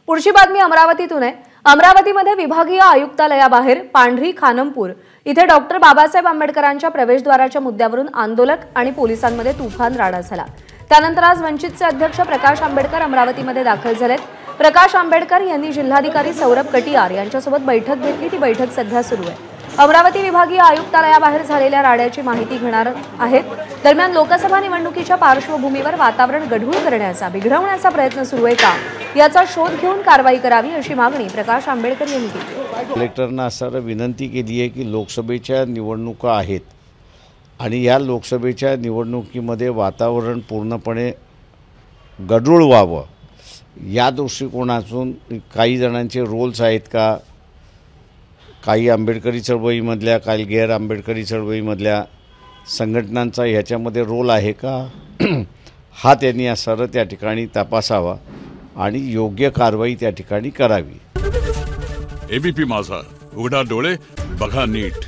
पुढची बातमी अमरावतीतून आहे। अमरावतीमध्ये विभागीय आयुक्तालयाबाहेर पांढरी खानमपूर इथे डॉक्टर बाबासाहेब आंबेडकरांच्या प्रवेशद्वाराच्या मुद्द्यावरून आंदोलक आणि पोलिसांमध्ये तुफान राडा झाला। त्यानंतर आज वंचितचे अध्यक्ष प्रकाश आंबेडकर अमरावतीमध्ये दाखल झालेत। प्रकाश आंबेडकर यांनी जिल्हाधिकारी सौरभ कटियार यांच्यासोबत बैठक घेतली। ती बैठक सध्या सुरू आहे। अमरावती विभागीय आयुक्तालयाबाहेर झालेल्या राड्याची माहिती घेणार आहेत। दरम्यान लोकसभा निवडणुकीच्या पार्श्वभूमीवर वातावरण गढूळ करण्याचा बिघडवण्याचा प्रयत्न सुरू आहे का याचा शोध घेऊन कारवाई करावी अशी मागणी प्रकाश आंबेडकर यांनी केली। कलेक्टरना सर विनंती केली आहे की लोकसभेच्या निवडणुका आहेत आणि या लोकसभेच्या निवडणुकीमध्ये वातावरण पूर्णपणे गढूळ व्हावं या दृष्टिकोनातून काही जणांचे रोल्स आहेत का, काही आंबेडकरी चळवळीमधल्या काही गैर आंबेडकरी चळवळीमधल्या संघटनांचा ह्याच्यामध्ये रोल आहे का हा त्यांनी या सर त्या ठिकाणी तपासावा आणि योग्य कारवाई त्या ठिकाणी करावी। एबीपी माझा, उघडा डोळे बघा नीट।